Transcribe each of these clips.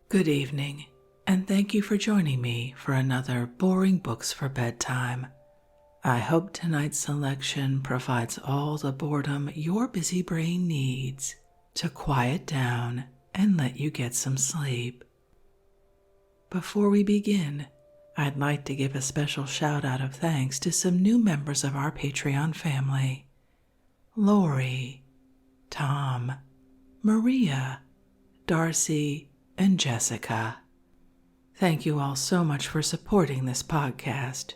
Good evening, and thank you for joining me for another Boring Books for Bedtime. I hope tonight's selection provides all the boredom your busy brain needs to quiet down and let you get some sleep. Before we begin, I'd like to give a special shout out of thanks to some new members of our Patreon family: Lori, Tom, Maria, Darcy, and Jessica. Thank you all so much for supporting this podcast.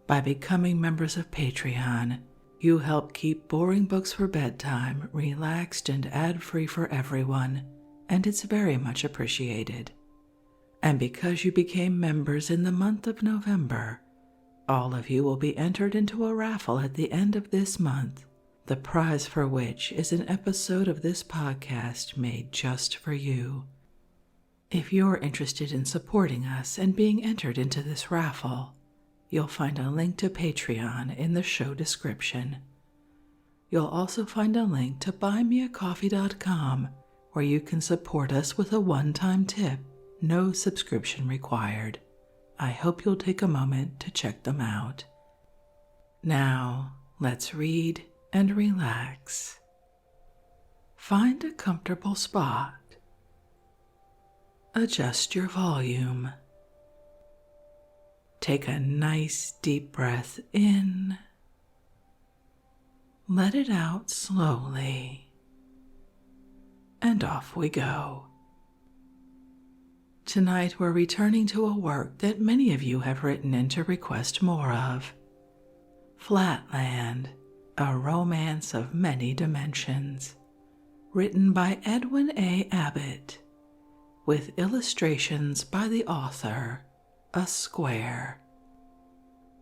By becoming members of Patreon, you help keep Boring Books for Bedtime relaxed and ad-free for everyone, and it's very much appreciated. And because you became members in the month of November, all of you will be entered into a raffle at the end of this month, the prize for which is an episode of this podcast made just for you. If you're interested in supporting us and being entered into this raffle, you'll find a link to Patreon in the show description. You'll also find a link to buymeacoffee.com where you can support us with a one-time tip, no subscription required. I hope you'll take a moment to check them out. Now, let's read and relax. Find a comfortable spot. Adjust your volume. Take a nice deep breath in. Let it out slowly. And off we go. Tonight we're returning to a work that many of you have written in to request more of. Flatland, a romance of many dimensions. Written by Edwin A. Abbott. With illustrations by the author, A Square.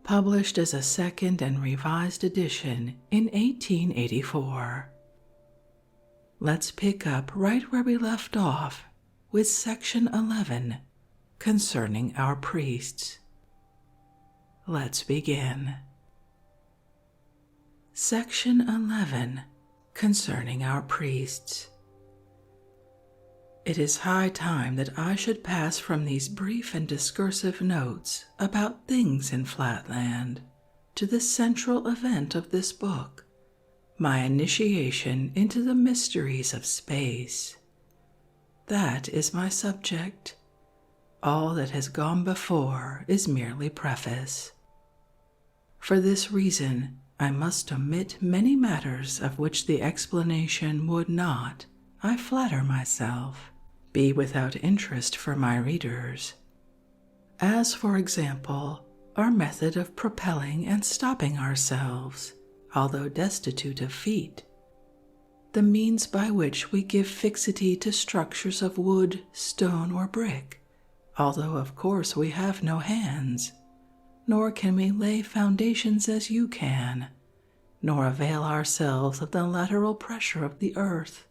Published as a second and revised edition in 1884. Let's pick up right where we left off with Section 11, Concerning Our Priests. Let's begin. Section 11, Concerning Our Priests. It is high time that I should pass from these brief and discursive notes about things in Flatland to the central event of this book, my initiation into the mysteries of space. That is my subject. All that has gone before is merely preface. For this reason, I must omit many matters of which the explanation would not, I flatter myself, be without interest for my readers. As, for example, our method of propelling and stopping ourselves, although destitute of feet. The means by which we give fixity to structures of wood, stone, or brick, although of course we have no hands, nor can we lay foundations as you can, nor avail ourselves of the lateral pressure of the earth.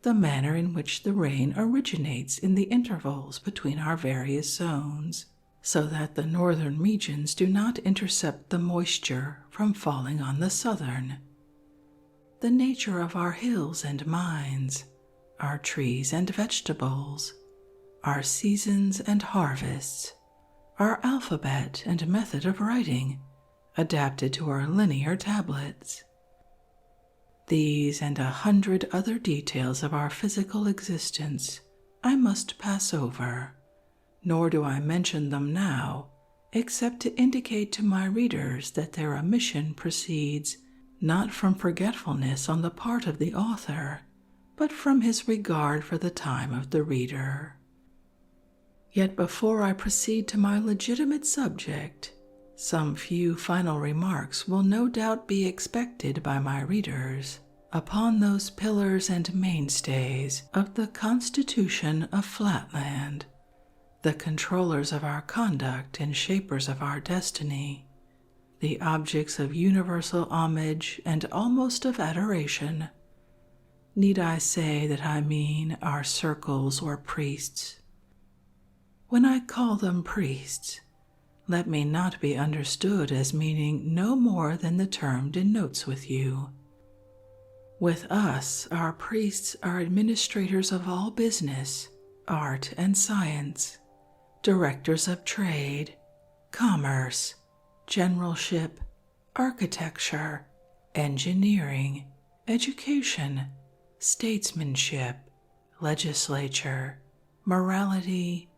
The manner in which the rain originates in the intervals between our various zones, so that the northern regions do not intercept the moisture from falling on the southern. The nature of our hills and mines, our trees and vegetables, our seasons and harvests, our alphabet and method of writing, adapted to our linear tablets. These and 100 other details of our physical existence I must pass over, nor do I mention them now, except to indicate to my readers that their omission proceeds not from forgetfulness on the part of the author, but from his regard for the time of the reader. Yet before I proceed to my legitimate subject, some few final remarks will no doubt be expected by my readers upon those pillars and mainstays of the Constitution of Flatland, the controllers of our conduct and shapers of our destiny, the objects of universal homage and almost of adoration. Need I say that I mean our circles or priests? When I call them priests, let me not be understood as meaning no more than the term denotes with you. With us, our priests are administrators of all business, art and science, directors of trade, commerce, generalship, architecture, engineering, education, statesmanship, legislature, morality,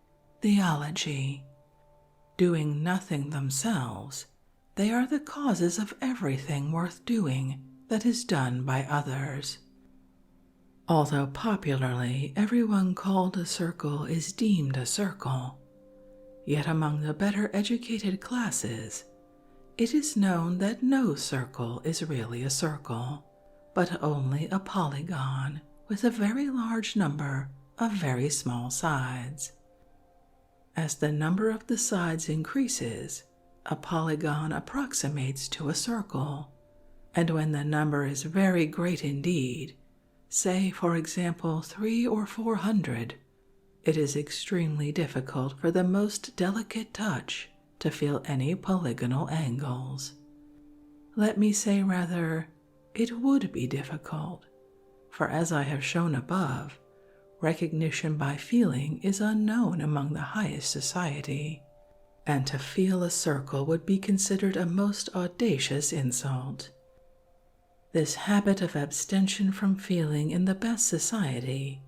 theology. Doing nothing themselves, they are the causes of everything worth doing that is done by others. Although popularly everyone called a circle is deemed a circle, yet among the better educated classes, it is known that no circle is really a circle, but only a polygon with a very large number of very small sides. As the number of the sides increases, a polygon approximates to a circle, and when the number is very great indeed, say for example 300 or 400, it is extremely difficult for the most delicate touch to feel any polygonal angles. Let me say rather, it would be difficult, for as I have shown above, recognition by feeling is unknown among the highest society, and to feel a circle would be considered a most audacious insult. This habit of abstention from feeling in the best society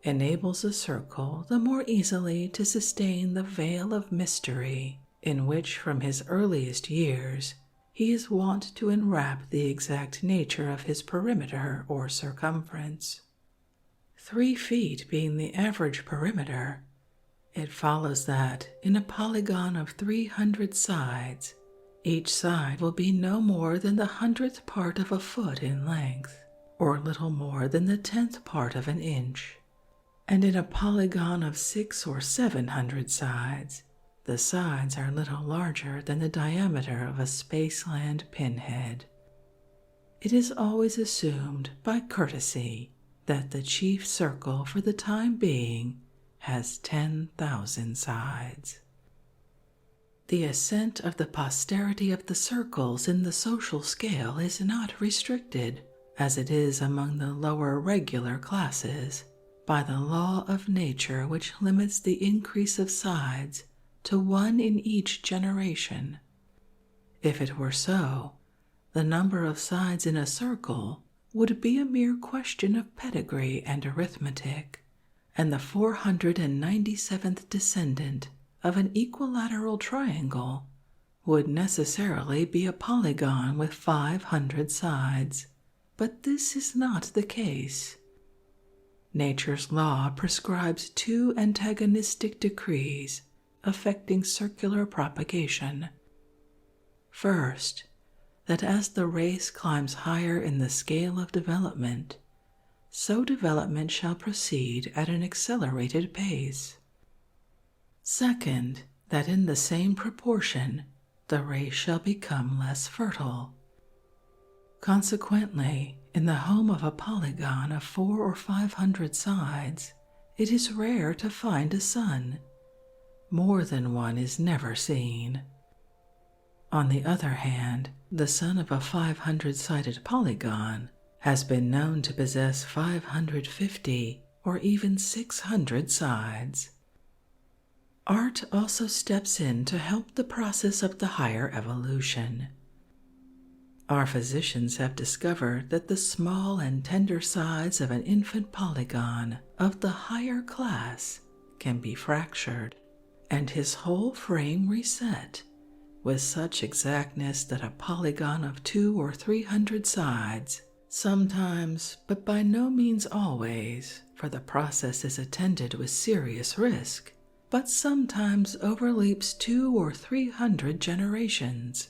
enables a circle the more easily to sustain the veil of mystery in which from his earliest years he is wont to enwrap the exact nature of his perimeter or circumference. 3 feet being the average perimeter, it follows that in a polygon of 300 sides, each side will be no more than the 100th part of a foot in length, or little more than the 10th part of an inch. And in a polygon of 600 or 700 sides, the sides are little larger than the diameter of a Spaceland pinhead. It is always assumed by courtesy that the chief circle for the time being has 10,000 sides. The ascent of the posterity of the circles in the social scale is not restricted, as it is among the lower regular classes, by the law of nature which limits the increase of sides to 1 in each generation. If it were so, the number of sides in a circle would be a mere question of pedigree and arithmetic, and the 497th descendant of an equilateral triangle would necessarily be a polygon with 500 sides. But this is not the case. Nature's law prescribes 2 antagonistic decrees affecting circular propagation. First, that as the race climbs higher in the scale of development, so development shall proceed at an accelerated pace. Second, that in the same proportion the race shall become less fertile. Consequently, in the home of a polygon of 400 or 500 sides, it is rare to find a son. More than one is never seen. On the other hand, the son of a 500-sided polygon has been known to possess 550 or even 600 sides. Art also steps in to help the process of the higher evolution. Our physicians have discovered that the small and tender sides of an infant polygon of the higher class can be fractured, and his whole frame reset with such exactness that a polygon of 200 or 300 sides sometimes, but by no means always, for the process is attended with serious risk, but sometimes overleaps 200 or 300 generations,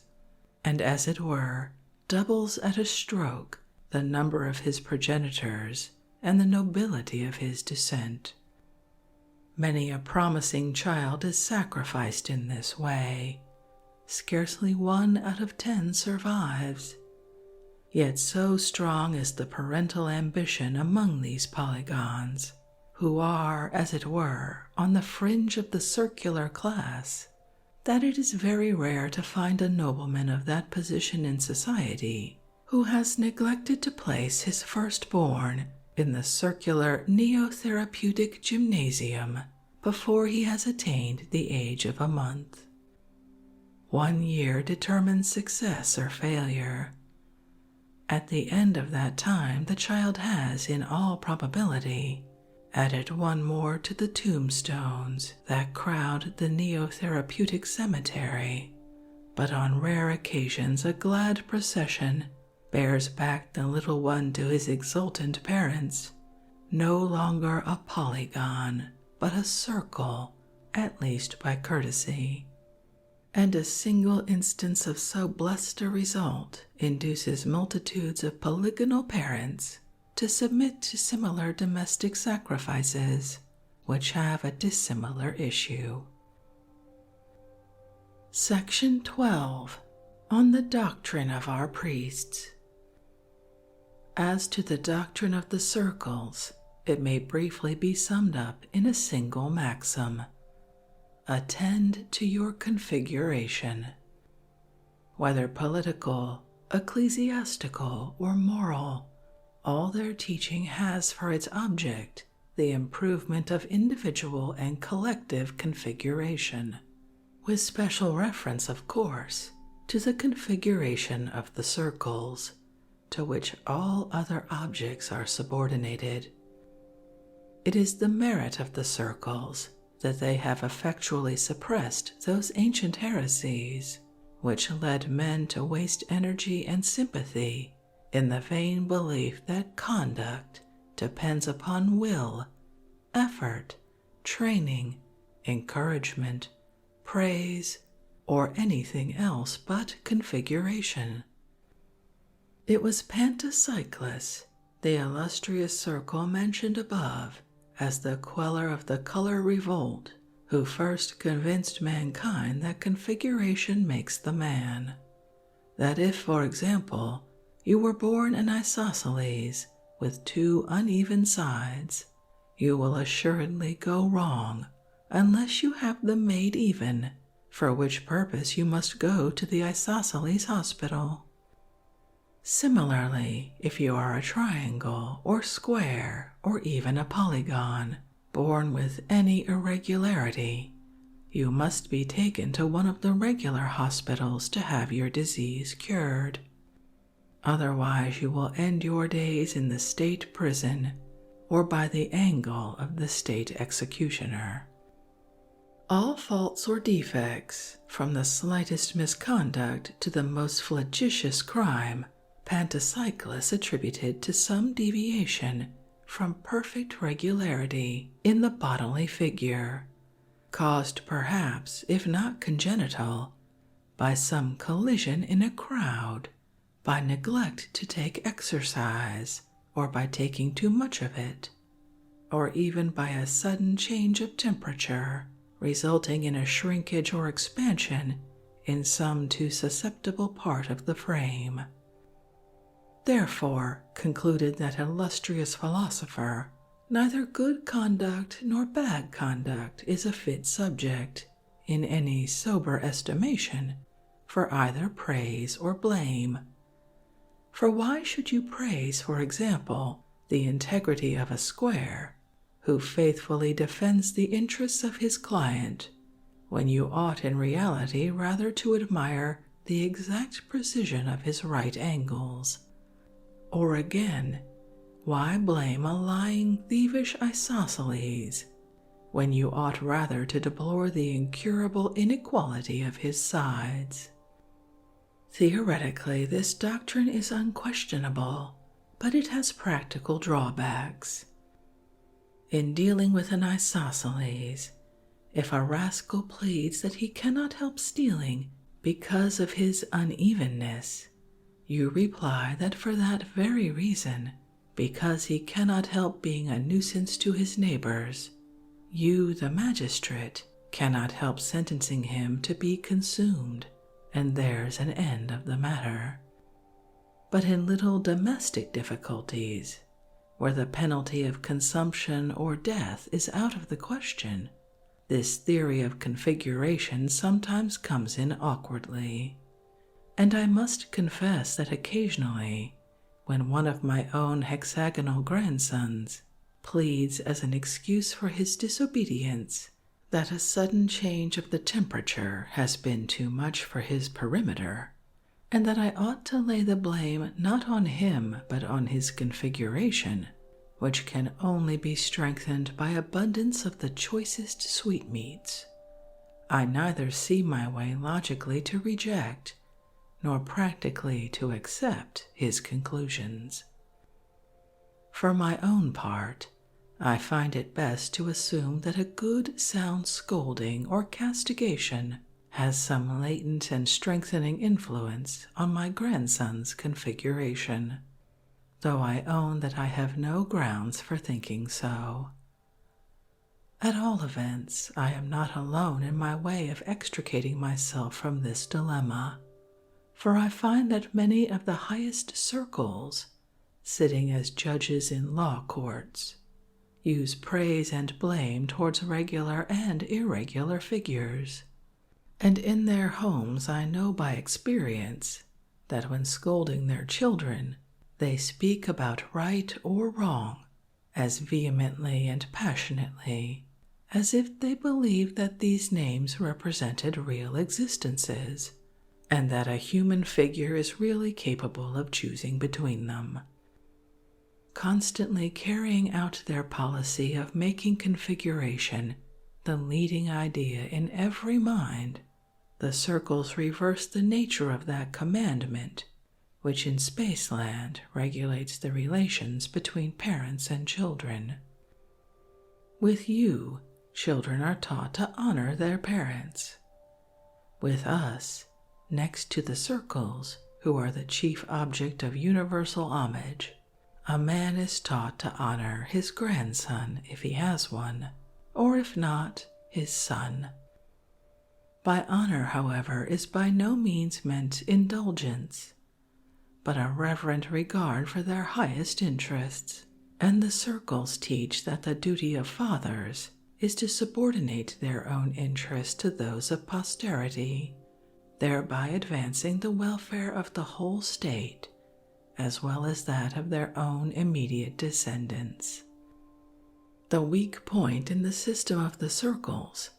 and as it were, doubles at a stroke the number of his progenitors and the nobility of his descent. Many a promising child is sacrificed in this way. Scarcely 1 out of 10 survives. Yet so strong is the parental ambition among these polygons, who are, as it were, on the fringe of the circular class, that it is very rare to find a nobleman of that position in society who has neglected to place his firstborn in the circular neotherapeutic gymnasium before he has attained the age of a month. 1 year determines success or failure. At the end of that time, the child has, in all probability, added one more to the tombstones that crowd the neotherapeutic cemetery, but on rare occasions a glad procession bears back the little one to his exultant parents, no longer a polygon, but a circle, at least by courtesy. And a single instance of so blessed a result induces multitudes of polygonal parents to submit to similar domestic sacrifices, which have a dissimilar issue. Section 12. On the Doctrine of our Priests. As to the doctrine of the circles, it may briefly be summed up in a single maxim: attend to your configuration. Whether political, ecclesiastical, or moral, all their teaching has for its object the improvement of individual and collective configuration, with special reference, of course, to the configuration of the circles, to which all other objects are subordinated. It is the merit of the circles that they have effectually suppressed those ancient heresies which led men to waste energy and sympathy in the vain belief that conduct depends upon will, effort, training, encouragement, praise, or anything else but configuration. It was Pantacyclus, the illustrious circle mentioned above as the queller of the color revolt, who first convinced mankind that configuration makes the man. That if, for example, you were born an isosceles with 2 uneven sides, you will assuredly go wrong unless you have them made even, for which purpose you must go to the isosceles hospital. Similarly, if you are a triangle or square or even a polygon, born with any irregularity, you must be taken to one of the regular hospitals to have your disease cured. Otherwise you will end your days in the state prison or by the angle of the state executioner. All faults or defects, from the slightest misconduct to the most flagitious crime, Pantacyclus attributed to some deviation from perfect regularity in the bodily figure, caused perhaps, if not congenital, by some collision in a crowd, by neglect to take exercise, or by taking too much of it, or even by a sudden change of temperature, resulting in a shrinkage or expansion in some too susceptible part of the frame. Therefore, concluded that illustrious philosopher, neither good conduct nor bad conduct is a fit subject, in any sober estimation, for either praise or blame. For why should you praise, for example, the integrity of a square, who faithfully defends the interests of his client, when you ought in reality rather to admire the exact precision of his right angles? Or again, why blame a lying, thievish isosceles, when you ought rather to deplore the incurable inequality of his sides? Theoretically, this doctrine is unquestionable, but it has practical drawbacks. In dealing with an isosceles, if a rascal pleads that he cannot help stealing because of his unevenness, you reply that for that very reason, because he cannot help being a nuisance to his neighbors, you, the magistrate, cannot help sentencing him to be consumed, and there's an end of the matter. But in little domestic difficulties, where the penalty of consumption or death is out of the question, this theory of configuration sometimes comes in awkwardly. And I must confess that occasionally, when one of my own hexagonal grandsons pleads as an excuse for his disobedience that a sudden change of the temperature has been too much for his perimeter, and that I ought to lay the blame not on him but on his configuration, which can only be strengthened by abundance of the choicest sweetmeats, I neither see my way logically to reject nor practically to accept his conclusions. For my own part, I find it best to assume that a good sound scolding or castigation has some latent and strengthening influence on my grandson's configuration, though I own that I have no grounds for thinking so. At all events, I am not alone in my way of extricating myself from this dilemma, for I find that many of the highest circles, sitting as judges in law courts, use praise and blame towards regular and irregular figures, and in their homes I know by experience that when scolding their children, they speak about right or wrong as vehemently and passionately as if they believed that these names represented real existences, and that a human figure is really capable of choosing between them. Constantly carrying out their policy of making configuration the leading idea in every mind, the circles reverse the nature of that commandment which in Spaceland regulates the relations between parents and children. With you, children are taught to honor their parents. With us, next to the circles, who are the chief object of universal homage, a man is taught to honor his grandson if he has one, or if not, his son. By honor, however, is by no means meant indulgence, but a reverent regard for their highest interests, and the circles teach that the duty of fathers is to subordinate their own interests to those of posterity, thereby advancing the welfare of the whole state as well as that of their own immediate descendants. The weak point in the system of the circles,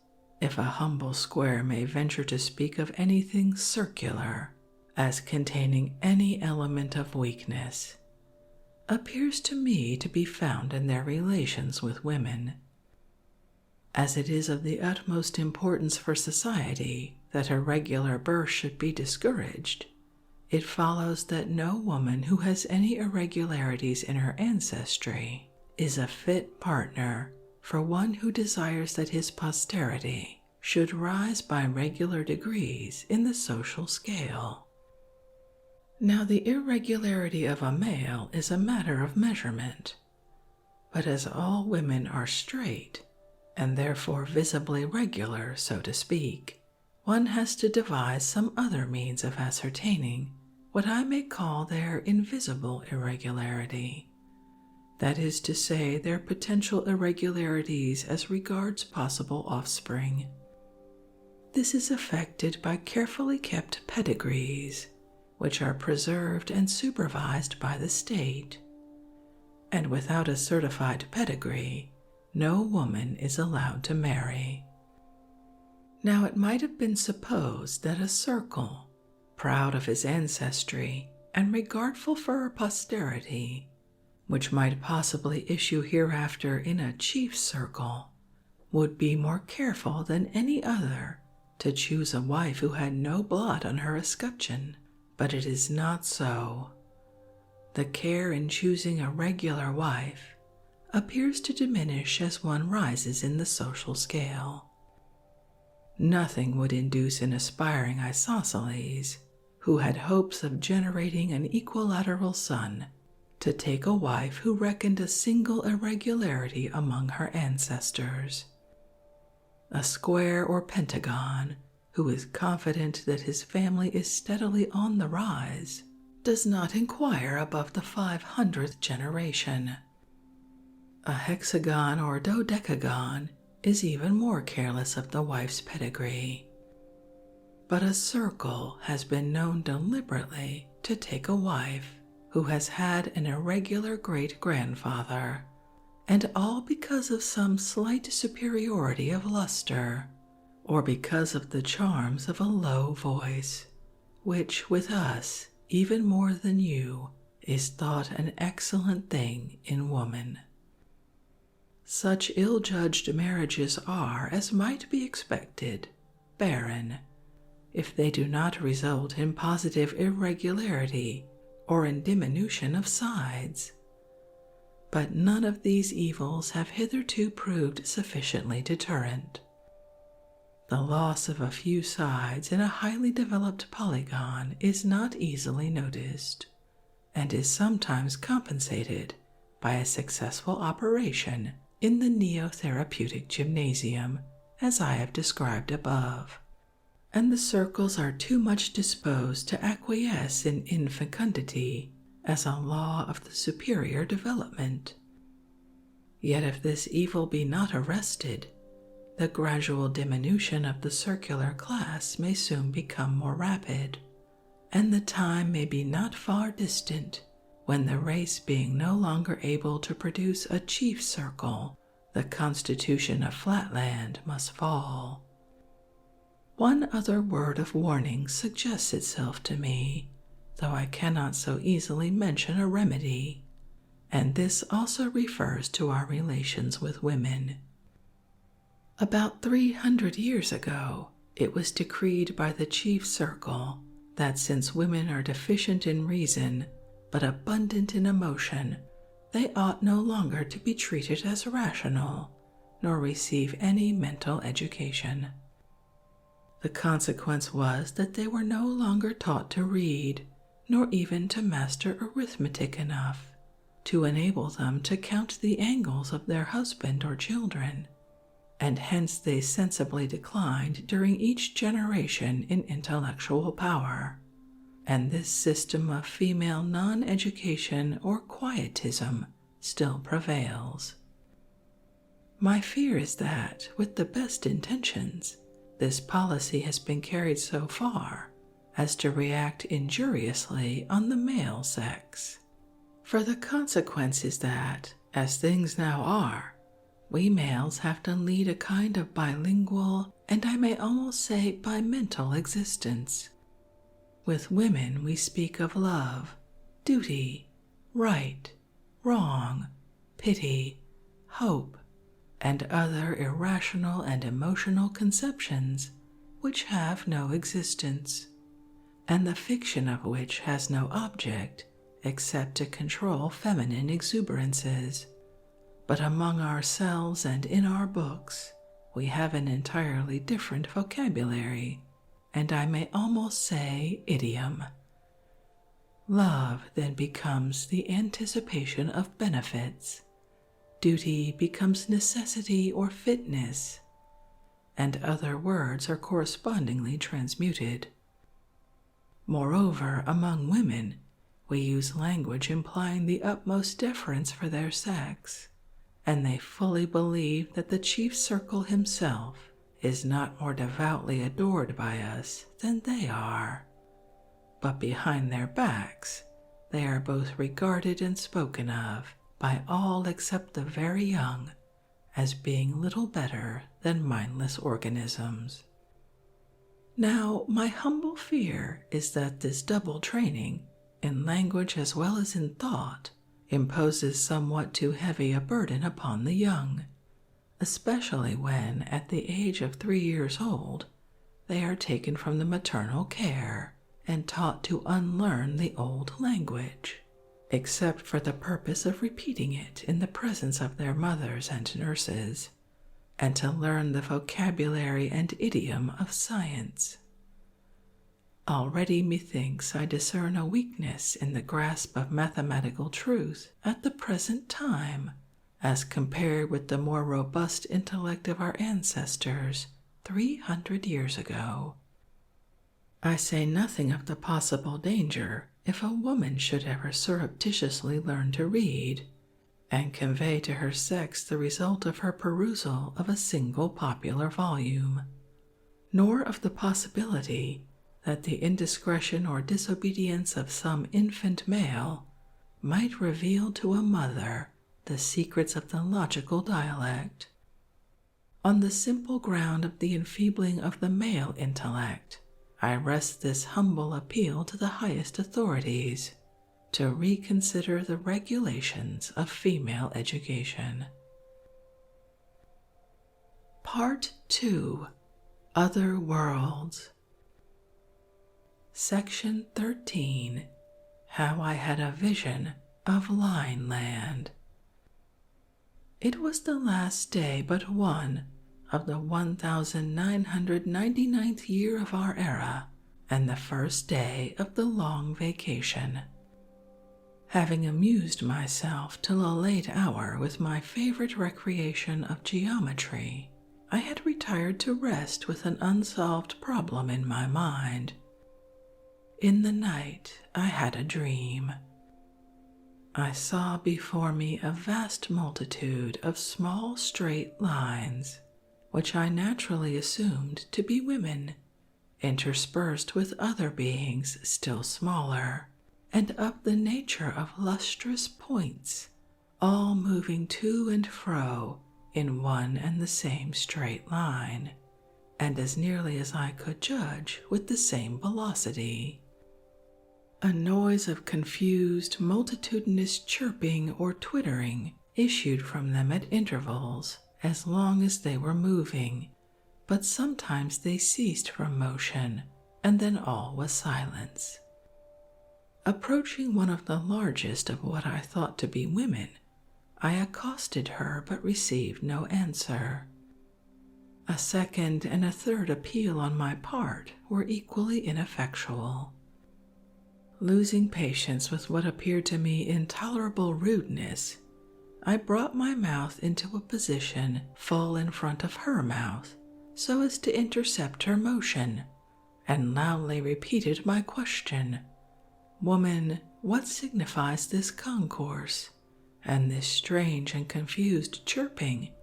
if a humble square may venture to speak of anything circular as containing any element of weakness, appears to me to be found in their relations with women. As it is of the utmost importance for society that irregular birth should be discouraged, it follows that no woman who has any irregularities in her ancestry is a fit partner for one who desires that his posterity should rise by regular degrees in the social scale. Now, the irregularity of a male is a matter of measurement, but as all women are straight, and therefore visibly regular, so to speak, one has to devise some other means of ascertaining what I may call their invisible irregularity, that is to say, their potential irregularities as regards possible offspring. This is effected by carefully kept pedigrees, which are preserved and supervised by the state, and without a certified pedigree, no woman is allowed to marry. Now, it might have been supposed that a circle, proud of his ancestry and regardful for her posterity, which might possibly issue hereafter in a chief circle, would be more careful than any other to choose a wife who had no blot on her escutcheon. But it is not so. The care in choosing a regular wife appears to diminish as one rises in the social scale. Nothing would induce an aspiring isosceles, who had hopes of generating an equilateral son, to take a wife who reckoned a single irregularity among her ancestors. A square or pentagon, who is confident that his family is steadily on the rise, does not inquire above the 500th generation. A hexagon or dodecagon is even more careless of the wife's pedigree. But a circle has been known deliberately to take a wife who has had an irregular great-grandfather, and all because of some slight superiority of luster, or because of the charms of a low voice, which with us, even more than you, is thought an excellent thing in woman. Such ill-judged marriages are, as might be expected, barren, if they do not result in positive irregularity or in diminution of sides. But none of these evils have hitherto proved sufficiently deterrent. The loss of a few sides in a highly developed polygon is not easily noticed, and is sometimes compensated by a successful operation in the neotherapeutic gymnasium, as I have described above, and the circles are too much disposed to acquiesce in infecundity as a law of the superior development. Yet if this evil be not arrested, the gradual diminution of the circular class may soon become more rapid, and the time may be not far distant when the race being no longer able to produce a chief circle, the constitution of Flatland must fall. One other word of warning suggests itself to me, though I cannot so easily mention a remedy, and this also refers to our relations with women. About 300 years ago, it was decreed by the chief circle that since women are deficient in reason, but abundant in emotion, they ought no longer to be treated as rational, nor receive any mental education. The consequence was that they were no longer taught to read, nor even to master arithmetic enough to enable them to count the angles of their husband or children, and hence they sensibly declined during each generation in intellectual power, and this system of female non-education or quietism still prevails. My fear is that, with the best intentions, this policy has been carried so far as to react injuriously on the male sex. For the consequence is that, as things now are, we males have to lead a kind of bilingual, and I may almost say bimental existence. With women we speak of love, duty, right, wrong, pity, hope, and other irrational and emotional conceptions which have no existence, and the fiction of which has no object except to control feminine exuberances. But among ourselves and in our books, we have an entirely different vocabulary, and I may almost say idiom. Love then becomes the anticipation of benefits, duty becomes necessity or fitness, and other words are correspondingly transmuted. Moreover, among women, we use language implying the utmost deference for their sex, and they fully believe that the chief circle himself is not more devoutly adored by us than they are. But behind their backs, they are both regarded and spoken of by all except the very young as being little better than mindless organisms. Now, my humble fear is that this double training, in language as well as in thought, imposes somewhat too heavy a burden upon the young, especially when, at the age of 3 years old, they are taken from the maternal care and taught to unlearn the old language, except for the purpose of repeating it in the presence of their mothers and nurses, and to learn the vocabulary and idiom of science. Already methinks I discern a weakness in the grasp of mathematical truth at the present time, as compared with the more robust intellect of our ancestors 300 years ago. I say nothing of the possible danger if a woman should ever surreptitiously learn to read, and convey to her sex the result of her perusal of a single popular volume, nor of the possibility that the indiscretion or disobedience of some infant male might reveal to a mother the secrets of the logical dialect. On the simple ground of the enfeebling of the male intellect, I rest this humble appeal to the highest authorities to reconsider the regulations of female education. Part 2. Other Worlds. Section 13. How I Had a Vision of Lineland. It was the last day but one of the 1999th year of our era, and the first day of the long vacation. Having amused myself till a late hour with my favorite recreation of geometry, I had retired to rest with an unsolved problem in my mind. In the night, I had a dream. I saw before me a vast multitude of small straight lines, which I naturally assumed to be women, interspersed with other beings still smaller, and of the nature of lustrous points, all moving to and fro in one and the same straight line, and as nearly as I could judge with the same velocity. A noise of confused, multitudinous chirping or twittering issued from them at intervals as long as they were moving, but sometimes they ceased from motion, and then all was silence. Approaching one of the largest of what I thought to be women, I accosted her but received no answer. A second and a third appeal on my part were equally ineffectual. Losing patience with what appeared to me intolerable rudeness, I brought my mouth into a position full in front of her mouth so as to intercept her motion, and loudly repeated my question, "Woman, what signifies this concourse, and this strange and confused chirping,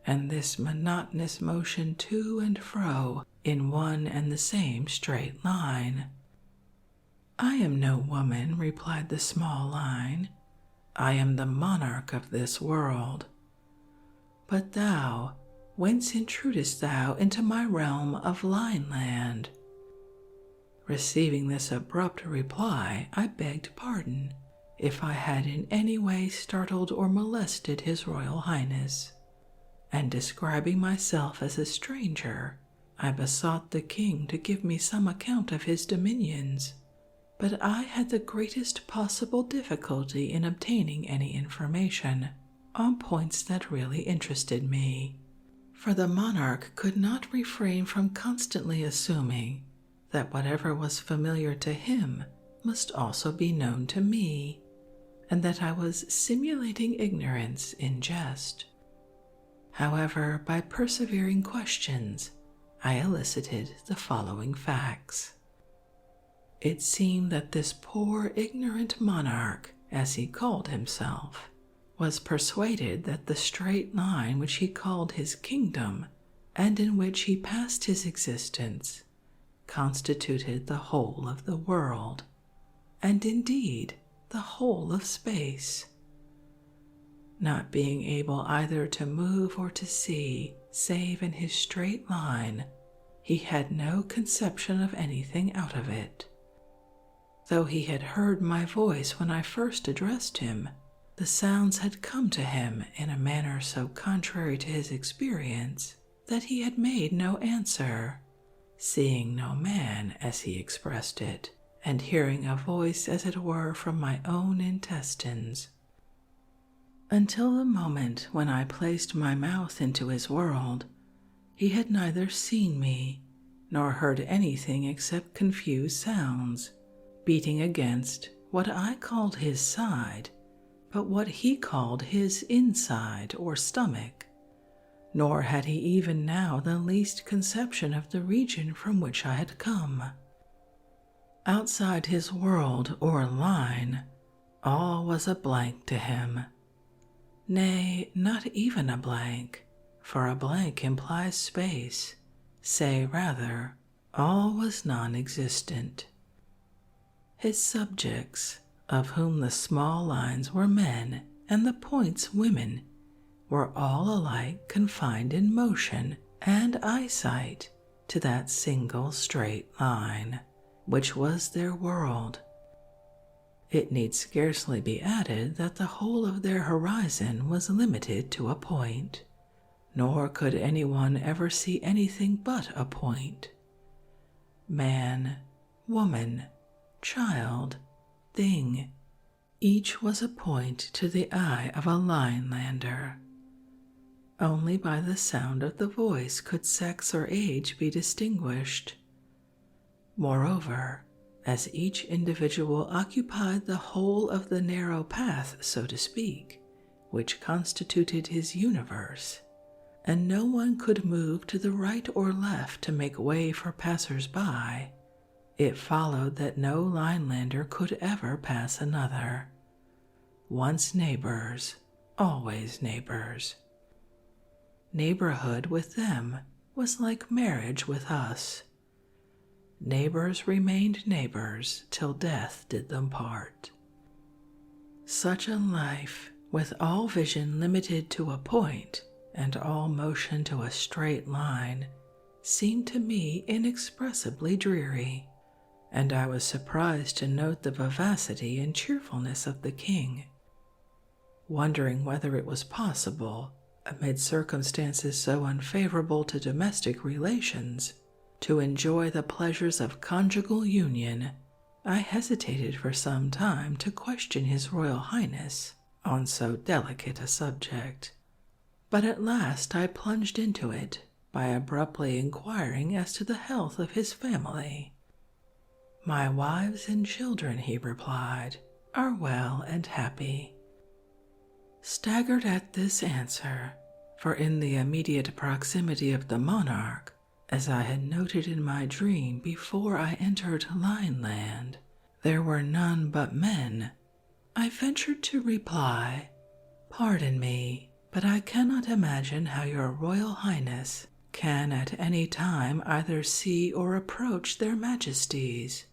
and this monotonous motion to and fro in one and the same straight line?" "I am no woman," replied the small line. "I am the monarch of this world. But thou, whence intrudest thou into my realm of Lineland?" Receiving this abrupt reply, I begged pardon if I had in any way startled or molested His Royal Highness, and describing myself as a stranger, I besought the king to give me some account of his dominions. But I had the greatest possible difficulty in obtaining any information on points that really interested me, for the monarch could not refrain from constantly assuming that whatever was familiar to him must also be known to me, and that I was simulating ignorance in jest. However, by persevering questions, I elicited the following facts. It seemed that this poor ignorant monarch, as he called himself, was persuaded that the straight line which he called his kingdom, and in which he passed his existence, constituted the whole of the world, and indeed the whole of space. Not being able either to move or to see, save in his straight line, he had no conception of anything out of it. Though he had heard my voice when I first addressed him, the sounds had come to him in a manner so contrary to his experience that he had made no answer, seeing no man, as he expressed it, and hearing a voice as it were from my own intestines. Until the moment when I placed my mouth into his world, he had neither seen me nor heard anything except confused sounds, beating against what I called his side, but what he called his inside or stomach, nor had he even now the least conception of the region from which I had come. Outside his world or line, all was a blank to him. Nay, not even a blank, for a blank implies space. Say rather, all was non-existent. His subjects, of whom the small lines were men and the points women, were all alike confined in motion and eyesight to that single straight line, which was their world. It need scarcely be added that the whole of their horizon was limited to a point, nor could anyone ever see anything but a point. Man, woman, child, thing, each was a point to the eye of a Linelander. Only by the sound of the voice could sex or age be distinguished. Moreover, as each individual occupied the whole of the narrow path, so to speak, which constituted his universe, and no one could move to the right or left to make way for passers-by, it followed that no Linelander could ever pass another. Once neighbors, always neighbors. Neighborhood with them was like marriage with us. Neighbors remained neighbors till death did them part. Such a life, with all vision limited to a point and all motion to a straight line, seemed to me inexpressibly dreary, and I was surprised to note the vivacity and cheerfulness of the king, wondering whether it was possible, amid circumstances so unfavorable to domestic relations, to enjoy the pleasures of conjugal union. I hesitated for some time to question His Royal Highness on so delicate a subject, but at last I plunged into it by abruptly inquiring as to the health of his family. "My wives and children," he replied, "are well and happy." Staggered at this answer, for in the immediate proximity of the monarch, as I had noted in my dream before I entered Lineland, there were none but men, I ventured to reply, "Pardon me, but I cannot imagine how your Royal Highness can at any time either see or approach their Majesties,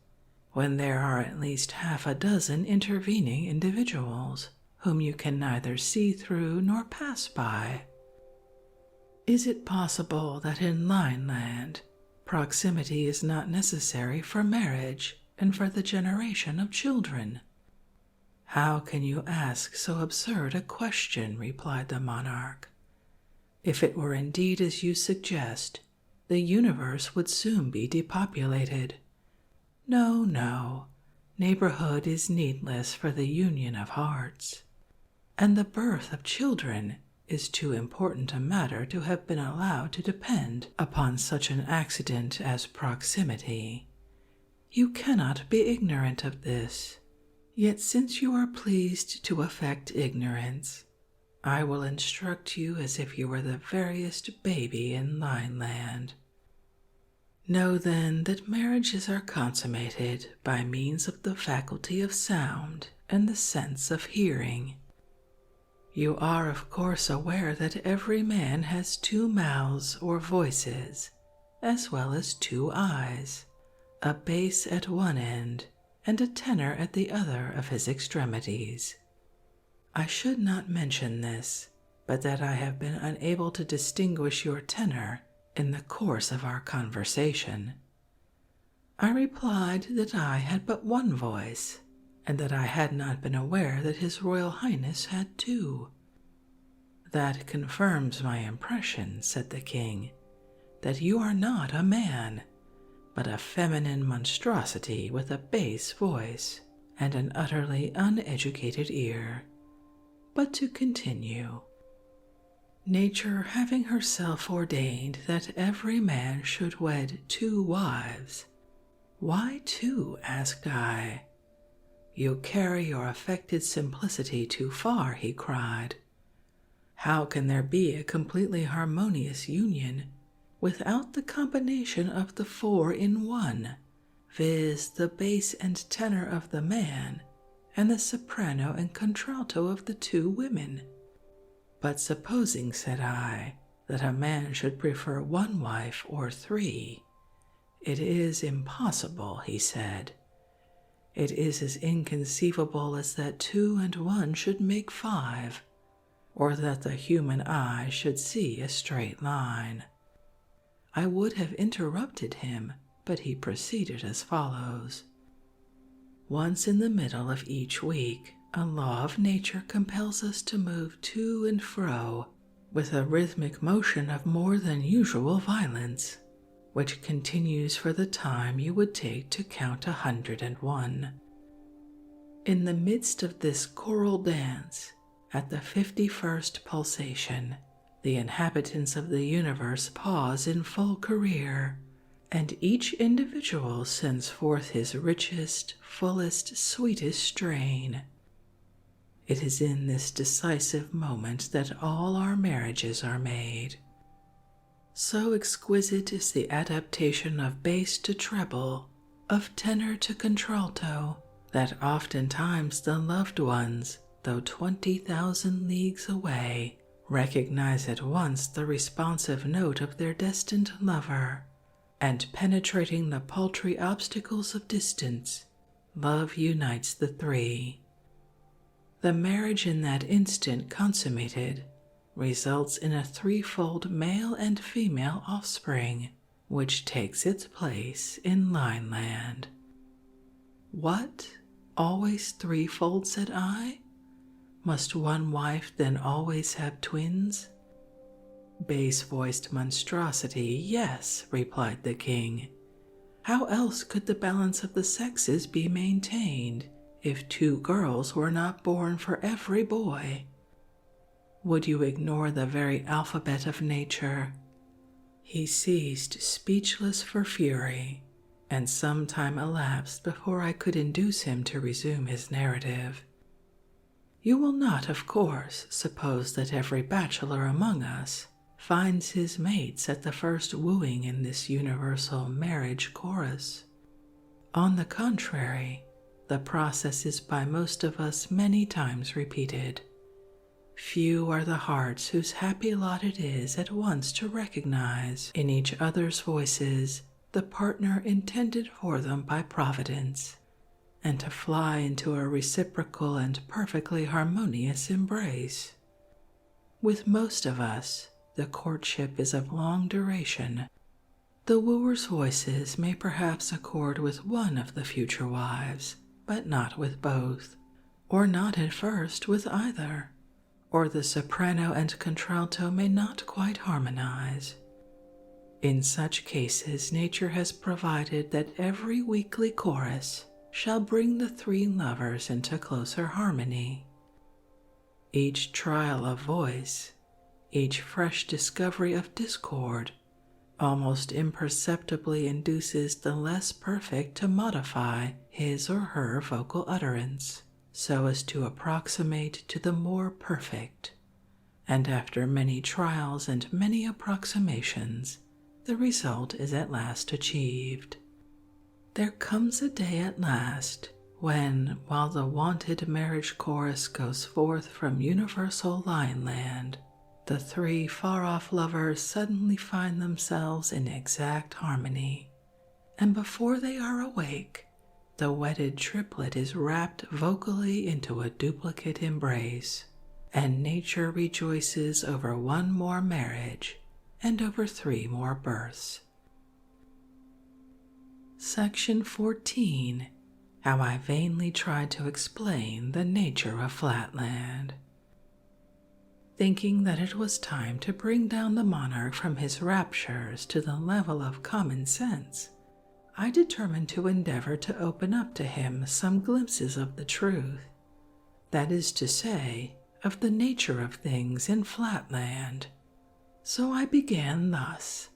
when there are at least half a dozen intervening individuals, whom you can neither see through nor pass by. Is it possible that in Lineland proximity is not necessary for marriage and for the generation of children?" "How can you ask so absurd a question?" replied the monarch. "If it were indeed as you suggest, the universe would soon be depopulated. No, no, neighborhood is needless for the union of hearts, and the birth of children is too important a matter to have been allowed to depend upon such an accident as proximity. You cannot be ignorant of this. Yet since you are pleased to affect ignorance, I will instruct you as if you were the veriest baby in Lineland. Know then that marriages are consummated by means of the faculty of sound and the sense of hearing. You are of course aware that every man has two mouths or voices, as well as two eyes, a bass at one end and a tenor at the other of his extremities. I should not mention this, but that I have been unable to distinguish your tenor in the course of our conversation. I replied that I had but one voice, and that I had not been aware that His Royal Highness had two. "That confirms my impression," said the king, "that you are not a man, but a feminine monstrosity with a bass voice and an utterly uneducated ear. But to continue. Nature having herself ordained that every man should wed two wives." "Why two?" asked I. "You carry your affected simplicity too far," he cried. "How can there be a completely harmonious union without the combination of the four in one, viz., the bass and tenor of the man, and the soprano and contralto of the two women? But supposing," said I, "that a man should prefer one wife or three." "It is impossible," he said. It is as inconceivable as that 2 and 1 should make 5, or that the human eye should see a straight line. I would have interrupted him, but he proceeded as follows. Once in the middle of each week, a law of nature compels us to move to and fro with a rhythmic motion of more than usual violence, which continues for the time you would take to count 101. In the midst of this choral dance, at the 51st pulsation, the inhabitants of the universe pause in full career, and each individual sends forth his richest, fullest, sweetest strain. It is in this decisive moment that all our marriages are made. So exquisite is the adaptation of bass to treble, of tenor to contralto, that oftentimes the loved ones, though 20,000 leagues away, recognize at once the responsive note of their destined lover, and penetrating the paltry obstacles of distance, love unites the three. The marriage in that instant consummated results in a threefold male and female offspring, which takes its place in Lineland. What? Always threefold, said I? Must one wife then always have twins? Bass-voiced monstrosity, yes, replied the king. How else could the balance of the sexes be maintained if 2 girls were not born for every boy? Would you ignore the very alphabet of nature? He ceased, speechless for fury, and some time elapsed before I could induce him to resume his narrative. You will not, of course, suppose that every bachelor among us finds his mates at the first wooing in this universal marriage chorus. On the contrary, the process is by most of us many times repeated. Few are the hearts whose happy lot it is at once to recognize in each other's voices the partner intended for them by Providence, and to fly into a reciprocal and perfectly harmonious embrace. With most of us, the courtship is of long duration. The wooers' voices may perhaps accord with one of the future wives, but not with both, or not at first with either, or the soprano and contralto may not quite harmonize. In such cases, nature has provided that every weekly chorus shall bring the 3 lovers into closer harmony. Each trial of voice, each fresh discovery of discord, almost imperceptibly induces the less perfect to modify his or her vocal utterance, so as to approximate to the more perfect, and after many trials and many approximations, the result is at last achieved. There comes a day at last when, while the wonted marriage chorus goes forth from universal Lineland, the 3 far-off lovers suddenly find themselves in exact harmony, and before they are awake, the wedded triplet is wrapped vocally into a duplicate embrace, and nature rejoices over 1 more marriage and over 3 more births. Section 14. How I vainly tried to explain the nature of Flatland. Thinking that it was time to bring down the monarch from his raptures to the level of common sense, I determined to endeavor to open up to him some glimpses of the truth, that is to say, of the nature of things in Flatland. So I began thus.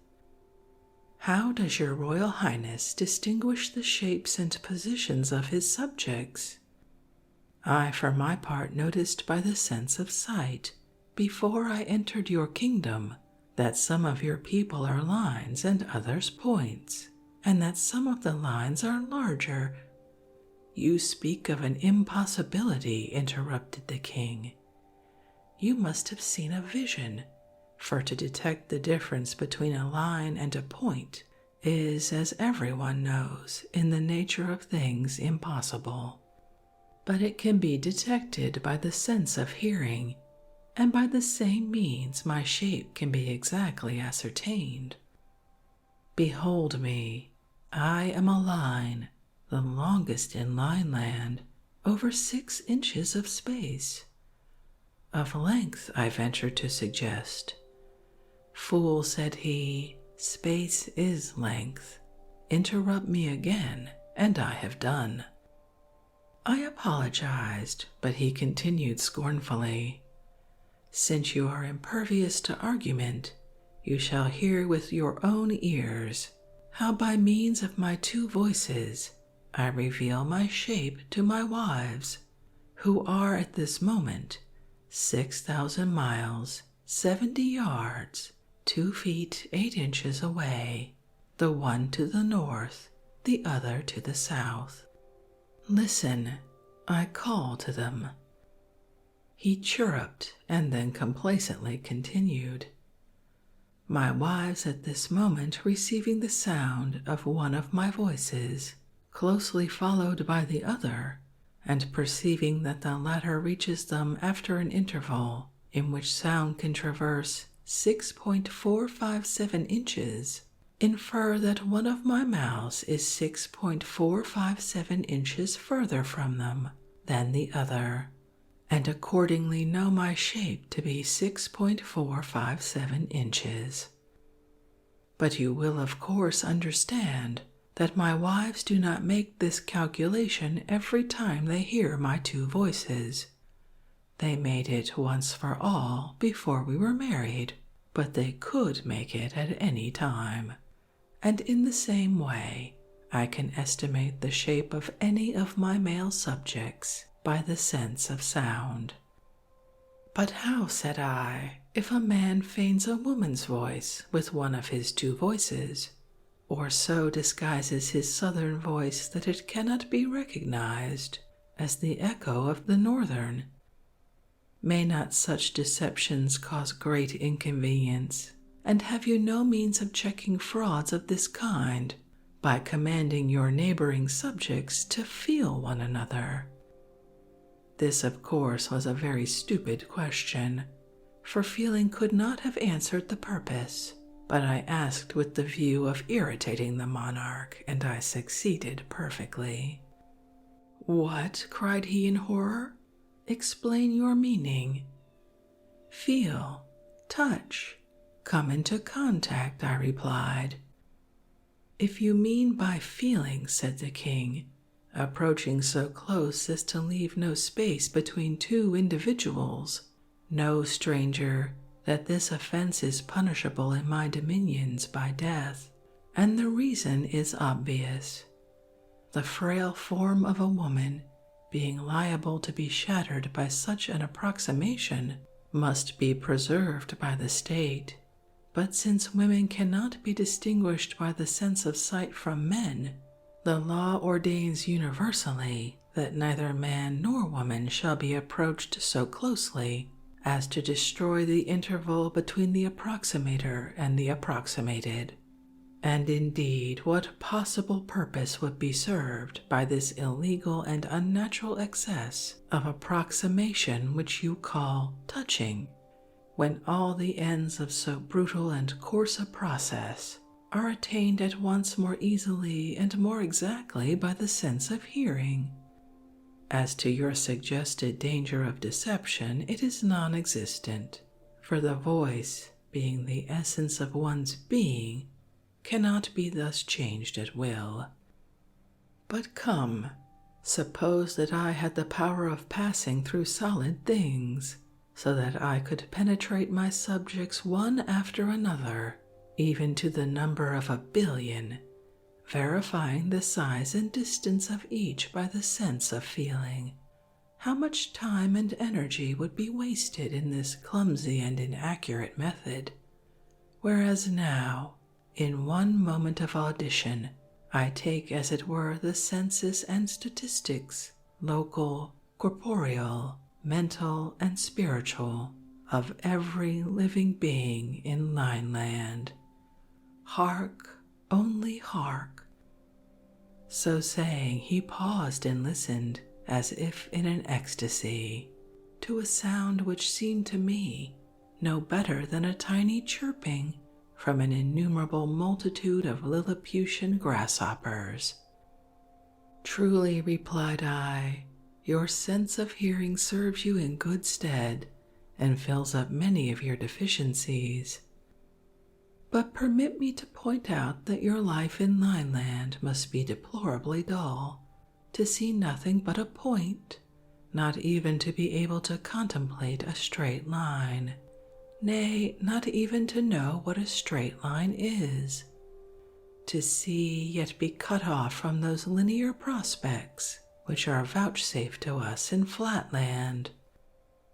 How does your Royal Highness distinguish the shapes and positions of his subjects? I, for my part, noticed by the sense of sight, before I entered your kingdom, that some of your people are lines and others points, and that some of the lines are larger. You speak of an impossibility, interrupted the king. You must have seen a vision, for to detect the difference between a line and a point is, as everyone knows, in the nature of things impossible, but it can be detected by the sense of hearing, and by the same means my shape can be exactly ascertained. Behold me, I am a line, the longest in Lineland, over 6 inches of space. Of length, I ventured to suggest. Fool, said he, space is length. Interrupt me again, and I have done. I apologized, but he continued scornfully, since you are impervious to argument, you shall hear with your own ears how by means of my 2 voices I reveal my shape to my wives, who are at this moment 6,000 miles, 70 yards, 2 feet 8 inches away, the one to the north, the other to the south. Listen, I call to them. He chirruped and then complacently continued. My wives at this moment receiving the sound of one of my voices, closely followed by the other, and perceiving that the latter reaches them after an interval in which sound can traverse 6.457 inches, infer that one of my mouths is 6.457 inches further from them than the other, and accordingly know my shape to be 6.457 inches. But you will of course understand that my wives do not make this calculation every time they hear my 2 voices. They made it once for all before we were married, but they could make it at any time. And in the same way, I can estimate the shape of any of my male subjects by the sense of sound. But how, said I, if a man feigns a woman's voice with one of his 2 voices, or so disguises his southern voice that it cannot be recognized as the echo of the northern? May not such deceptions cause great inconvenience, and have you no means of checking frauds of this kind by commanding your neighboring subjects to feel one another? This, of course, was a very stupid question, for feeling could not have answered the purpose, but I asked with the view of irritating the monarch, and I succeeded perfectly. What? Cried he in horror. Explain your meaning. Feel, touch, come into contact, I replied. If you mean by feeling, said the king, approaching so close as to leave no space between 2 individuals, know, stranger, that this offense is punishable in my dominions by death, and the reason is obvious. The frail form of a woman, being liable to be shattered by such an approximation, must be preserved by the state. But since women cannot be distinguished by the sense of sight from men, the law ordains universally that neither man nor woman shall be approached so closely as to destroy the interval between the approximator and the approximated. And indeed, what possible purpose would be served by this illegal and unnatural excess of approximation which you call touching, when all the ends of so brutal and coarse a process are attained at once more easily and more exactly by the sense of hearing? As to your suggested danger of deception, it is non-existent, for the voice, being the essence of one's being, cannot be thus changed at will. But come, suppose that I had the power of passing through solid things, so that I could penetrate my subjects one after another, even to the number of 1,000,000,000, verifying the size and distance of each by the sense of feeling. How much time and energy would be wasted in this clumsy and inaccurate method, whereas now, in one moment of audition, I take as it were the census and statistics, local, corporeal, mental, and spiritual, of every living being in Lineland. Hark, only hark." So saying, he paused and listened, as if in an ecstasy, to a sound which seemed to me no better than a tiny chirping from an innumerable multitude of Lilliputian grasshoppers. "Truly," replied I, "your sense of hearing serves you in good stead and fills up many of your deficiencies. But permit me to point out that your life in Lineland must be deplorably dull, to see nothing but a point, not even to be able to contemplate a straight line, nay, not even to know what a straight line is, to see yet be cut off from those linear prospects which are vouchsafed to us in Flatland.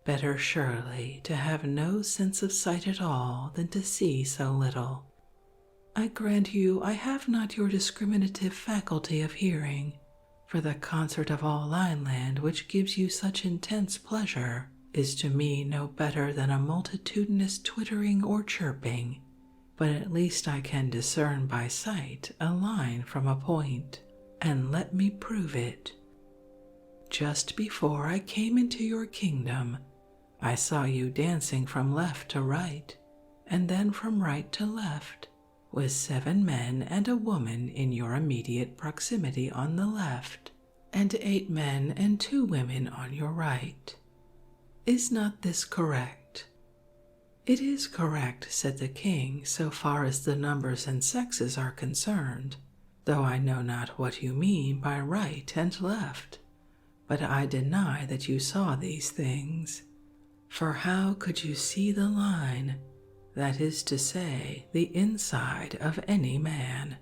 Better surely to have no sense of sight at all than to see so little. I grant you I have not your discriminative faculty of hearing, for the concert of all Lineland which gives you such intense pleasure is to me no better than a multitudinous twittering or chirping, but at least I can discern by sight a line from a point, and let me prove it. Just before I came into your kingdom, I saw you dancing from left to right, and then from right to left, with 7 men and a woman in your immediate proximity on the left, and 8 men and 2 women on your right. Is not this correct?" "It is correct," said the king, "so far as the numbers and sexes are concerned, though I know not what you mean by right and left. But I deny that you saw these things. For how could you see the line, that is to say, the inside of any man?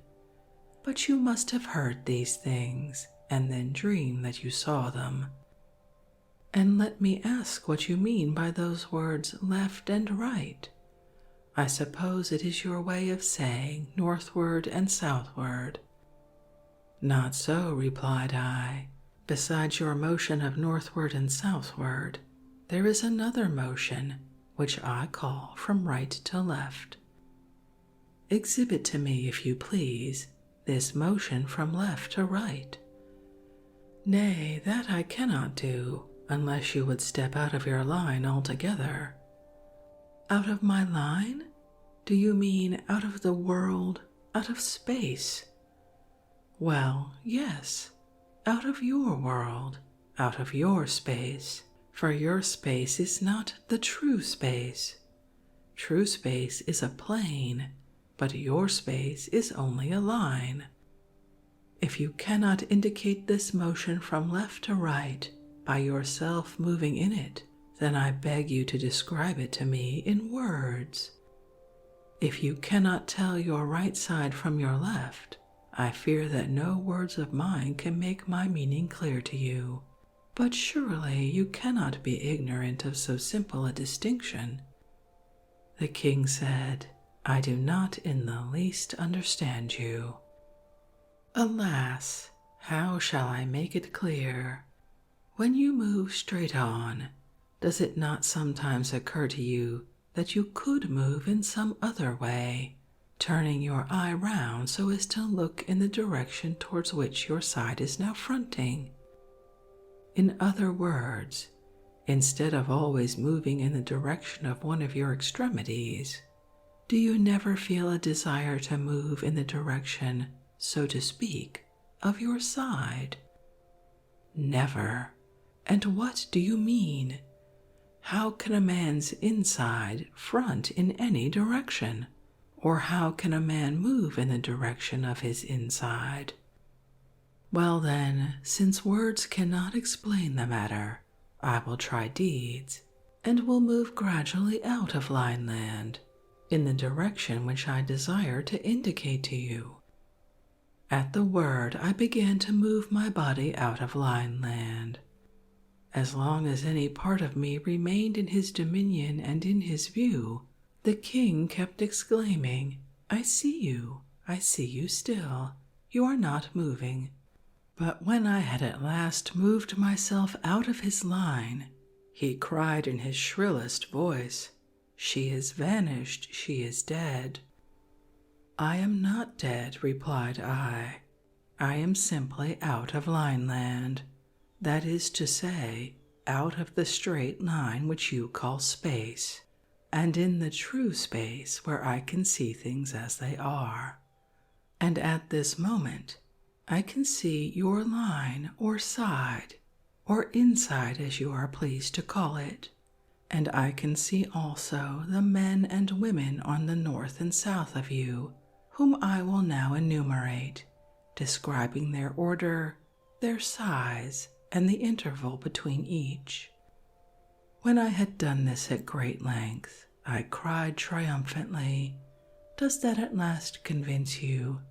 But you must have heard these things, and then dream that you saw them. And let me ask what you mean by those words left and right. I suppose it is your way of saying northward and southward." "Not so," replied I. "Besides your motion of northward and southward, there is another motion, which I call from right to left. Exhibit to me, if you please, this motion from left to right." "Nay, that I cannot do, unless you would step out of your line altogether." "Out of my line? Do you mean out of the world, out of space?" "Well, yes, out of your world, out of your space. For your space is not the true space. True space is a plane, but your space is only a line. If you cannot indicate this motion from left to right by yourself moving in it, then I beg you to describe it to me in words. If you cannot tell your right side from your left, I fear that no words of mine can make my meaning clear to you. But surely you cannot be ignorant of so simple a distinction." The king said, "I do not in the least understand you." "Alas, how shall I make it clear? When you move straight on, does it not sometimes occur to you that you could move in some other way, turning your eye round so as to look in the direction towards which your side is now fronting? In other words, instead of always moving in the direction of one of your extremities, do you never feel a desire to move in the direction, so to speak, of your side?" "Never. And what do you mean? How can a man's inside front in any direction? Or how can a man move in the direction of his inside?" "Well then, since words cannot explain the matter, I will try deeds, and will move gradually out of Lineland, in the direction which I desire to indicate to you." At the word I began to move my body out of Lineland. As long as any part of me remained in his dominion and in his view, the king kept exclaiming, I see you still, you are not moving." But when I had at last moved myself out of his line, he cried in his shrillest voice, "She is vanished, she is dead." I am not dead, replied I. I am simply out of Lineland. That is to say, out of the straight line which you call space, and in the true space where I can see things as they are. And at this moment, I can see your line or side, or inside as you are pleased to call it, and I can see also the men and women on the north and south of you, whom I will now enumerate, describing their order, their size, and the interval between each. When I had done this at great length, I cried triumphantly, "Does that at last convince you?"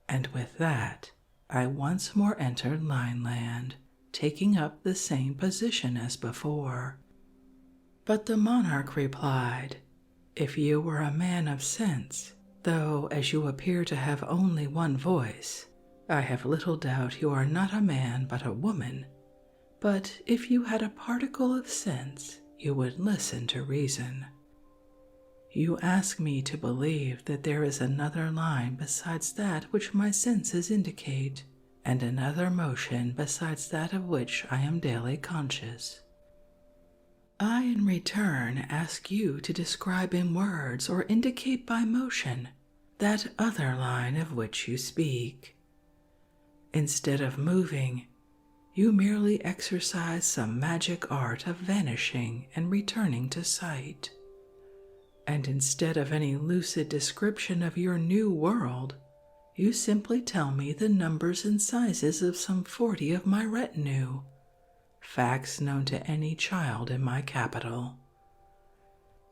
And with that, I once more entered Lineland, taking up the same position as before. But the monarch replied, "If you were a man of sense, though as you appear to have only one voice, I have little doubt you are not a man but a woman. But if you had a particle of sense, you would listen to reason. You ask me to believe that there is another line besides that which my senses indicate, and another motion besides that of which I am daily conscious. I in return ask you to describe in words or indicate by motion that other line of which you speak. Instead of moving, you merely exercise some magic art of vanishing and returning to sight. And instead of any lucid description of your new world, you simply tell me the numbers and sizes of some 40 of my retinue, facts known to any child in my capital.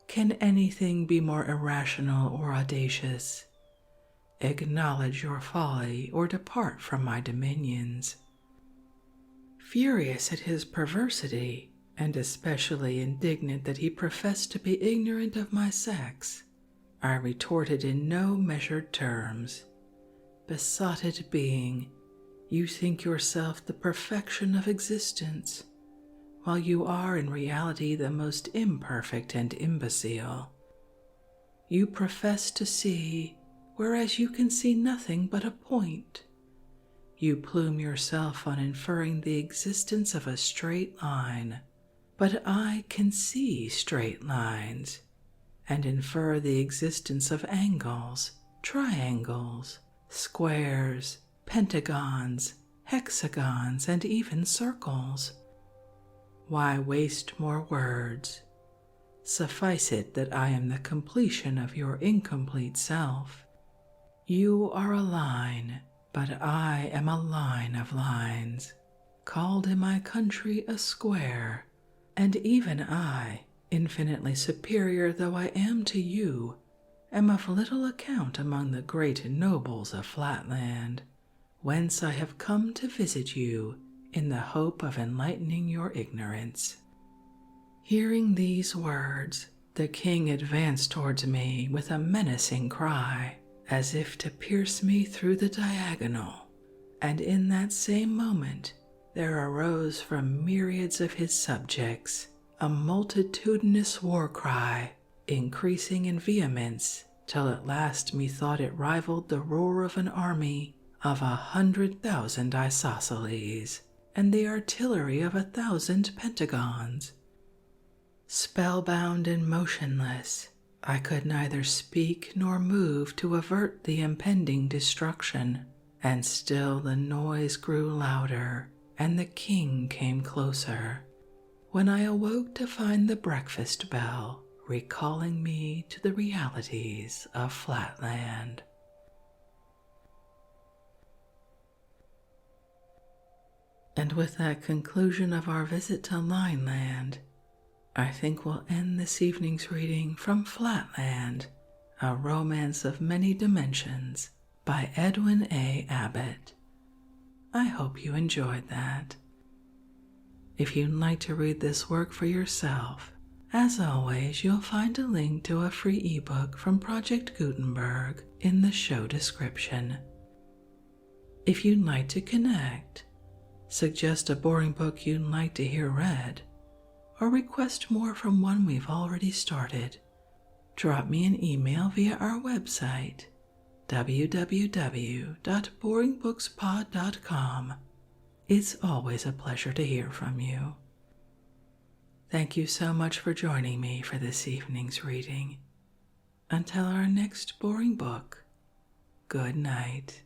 Can anything be more irrational or audacious? Acknowledge your folly or depart from my dominions." Furious at his perversity, and especially indignant that he professed to be ignorant of my sex, I retorted in no measured terms. "Besotted being, you think yourself the perfection of existence, while you are in reality the most imperfect and imbecile. You profess to see, whereas you can see nothing but a point. You plume yourself on inferring the existence of a straight line, but I can see straight lines, and infer the existence of angles, triangles, squares, pentagons, hexagons, and even circles. Why waste more words? Suffice it that I am the completion of your incomplete self. You are a line, but I am a line of lines, called in my country a square, and even I, infinitely superior though I am to you, am of little account among the great nobles of Flatland, whence I have come to visit you in the hope of enlightening your ignorance." Hearing these words, the king advanced towards me with a menacing cry, as if to pierce me through the diagonal, and in that same moment there arose from myriads of his subjects a multitudinous war cry, increasing in vehemence till at last methought it rivaled the roar of an army of 100,000 isosceles and the artillery of 1,000 pentagons. Spellbound and motionless, I could neither speak nor move to avert the impending destruction, and still the noise grew louder and the king came closer, when I awoke to find the breakfast bell recalling me to the realities of Flatland. And with that conclusion of our visit to Lineland, I think we'll end this evening's reading from Flatland, A Romance of Many Dimensions by Edwin A. Abbott. I hope you enjoyed that. If you'd like to read this work for yourself, as always, you'll find a link to a free ebook from Project Gutenberg in the show description. If you'd like to connect, suggest a boring book you'd like to hear read, or request more from one we've already started, drop me an email via our website www.boringbookspod.com. It's always a pleasure to hear from you. Thank you so much for joining me for this evening's reading. Until our next boring book, good night.